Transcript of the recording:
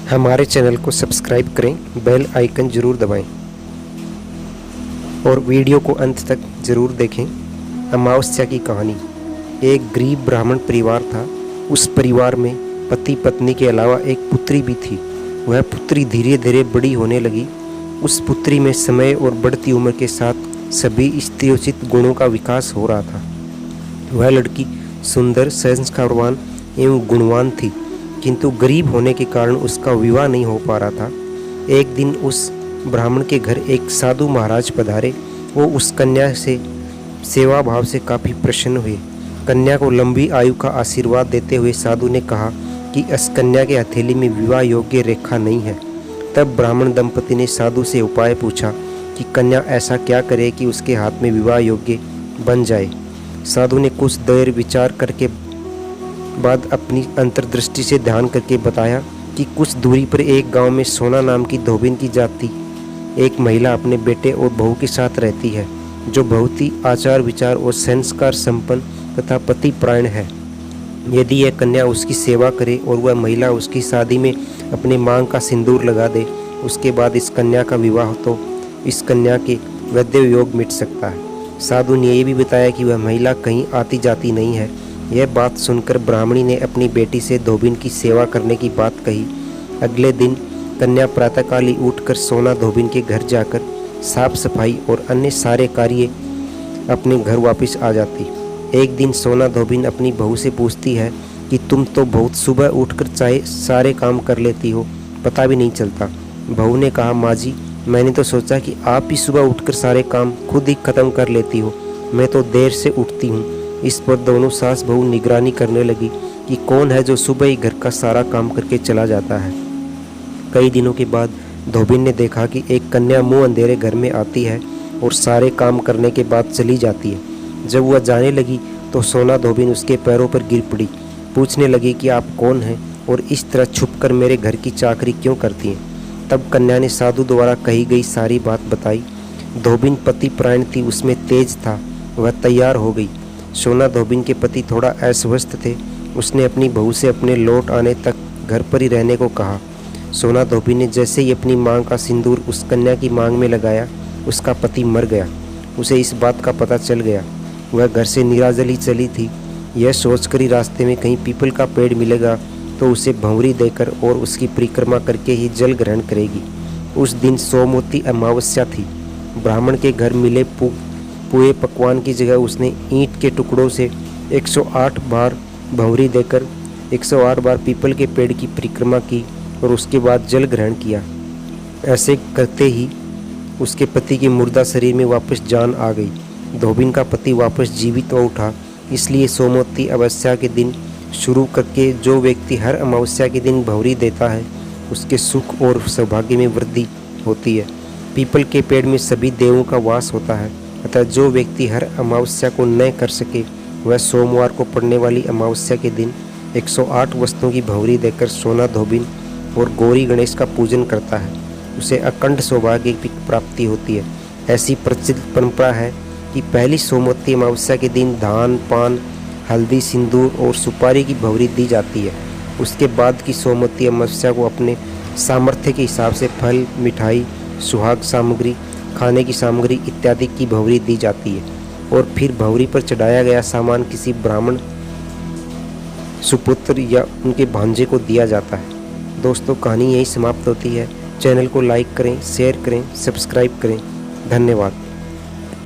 हमारे चैनल को सब्सक्राइब करें, बेल आइकन ज़रूर दबाएं और वीडियो को अंत तक ज़रूर देखें। अमावस्या की कहानी। एक गरीब ब्राह्मण परिवार था। उस परिवार में पति पत्नी के अलावा एक पुत्री भी थी। वह पुत्री धीरे धीरे बड़ी होने लगी। उस पुत्री में समय और बढ़ती उम्र के साथ सभी स्त्रीयोचित गुणों का विकास हो रहा था। वह लड़की सुंदर, संस्कारवान एवं गुणवान थी, किंतु गरीब होने के कारण उसका विवाह नहीं हो पा रहा था। एक दिन उस ब्राह्मण के घर एक साधु महाराज पधारे। वो उस कन्या से सेवा भाव से काफ़ी प्रसन्न हुए। कन्या को लंबी आयु का आशीर्वाद देते हुए साधु ने कहा कि इस कन्या के हथेली में विवाह योग्य रेखा नहीं है। तब ब्राह्मण दंपति ने साधु से उपाय पूछा कि कन्या ऐसा क्या करे कि उसके हाथ में विवाह योग्य बन जाए। साधु ने कुछ देर विचार करके बाद अपनी अंतर्दृष्टि से ध्यान करके बताया कि कुछ दूरी पर एक गांव में सोना नाम की धोबिन की जाति एक महिला अपने बेटे और बहू के साथ रहती है, जो बहुत ही आचार विचार और संस्कार संपन्न तथा पति परायण है। यदि यह कन्या उसकी सेवा करे और वह महिला उसकी शादी में अपने मांग का सिंदूर लगा दे, उसके बाद इस कन्या का विवाह तो इस कन्या के वैद्य योग मिट सकता है। साधु ने ये भी बताया कि वह महिला कहीं आती जाती नहीं है। यह बात सुनकर ब्राह्मणी ने अपनी बेटी से धोबिन की सेवा करने की बात कही। अगले दिन कन्या प्रातःकाल ही उठकर सोना धोबिन के घर जाकर साफ सफाई और अन्य सारे कार्य अपने घर वापस आ जाती। एक दिन सोना धोबिन अपनी बहू से पूछती है कि तुम तो बहुत सुबह उठकर चाहे सारे काम कर लेती हो, पता भी नहीं चलता। बहू ने कहा, माँ जी, मैंने तो सोचा कि आप ही सुबह उठकर सारे काम खुद ही खत्म कर लेती हो, मैं तो देर से उठती हूँ। इस पर दोनों सास बहू निगरानी करने लगी कि कौन है जो सुबह ही घर का सारा काम करके चला जाता है। कई दिनों के बाद धोबिन ने देखा कि एक कन्या मुंह अंधेरे घर में आती है और सारे काम करने के बाद चली जाती है। जब वह जाने लगी तो सोना धोबिन उसके पैरों पर गिर पड़ी। पूछने लगी कि आप कौन हैं और इस तरह छुपकर मेरे घर की चाकरी क्यों करती हैं। तब कन्या ने साधु द्वारा कही गई सारी बात बताई। धोबिन पति परायण थी, उसमें तेज था, वह तैयार हो गई। सोना धोबिन के पति थोड़ा अस्वस्थ थे। उसने अपनी बहू से अपने लौट आने तक घर पर ही रहने को कहा। सोना धोबिन ने जैसे ही अपनी मांग का सिंदूर उस कन्या की मांग में लगाया, उसका पति मर गया। उसे इस बात का पता चल गया। वह घर से निराजल ही चली थी। यह सोचकर ही रास्ते में कहीं पीपल का पेड़ मिलेगा तो उसे भंवरी देकर और उसकी परिक्रमा करके ही जल ग्रहण करेगी। उस दिन सोमवती अमावस्या थी। ब्राह्मण के घर मिले पुए पकवान की जगह उसने ईंट के टुकड़ों से 108 बार भंवरी देकर 108 बार पीपल के पेड़ की परिक्रमा की और उसके बाद जल ग्रहण किया। ऐसे करते ही उसके पति के मुर्दा शरीर में वापस जान आ गई। धोबिन का पति वापस जीवित हो उठा। इसलिए सोमवती अमावस्या के दिन शुरू करके जो व्यक्ति हर अमावस्या के दिन भंवरी देता है, उसके सुख और सौभाग्य में वृद्धि होती है। पीपल के पेड़ में सभी देवों का वास होता है, अतः जो व्यक्ति हर अमावस्या को न कर सके, वह सोमवार को पड़ने वाली अमावस्या के दिन 108 वस्तुओं की भंवरी देकर सोना धोबिन और गौरी गणेश का पूजन करता है, उसे अखंड सौभाग्य की प्राप्ति होती है। ऐसी प्रचलित परंपरा है कि पहली सोमवती अमावस्या के दिन धान, पान, हल्दी, सिंदूर और सुपारी की भंवरी दी जाती है। उसके बाद की सोमवती अमावस्या को अपने सामर्थ्य के हिसाब से फल, मिठाई, सुहाग सामग्री, खाने की सामग्री इत्यादि की भंवरी दी जाती है और फिर भंवरी पर चढ़ाया गया सामान किसी ब्राह्मण सुपुत्र या उनके भांजे को दिया जाता है। दोस्तों, कहानी यही समाप्त होती है। चैनल को लाइक करें, शेयर करें, सब्सक्राइब करें। धन्यवाद।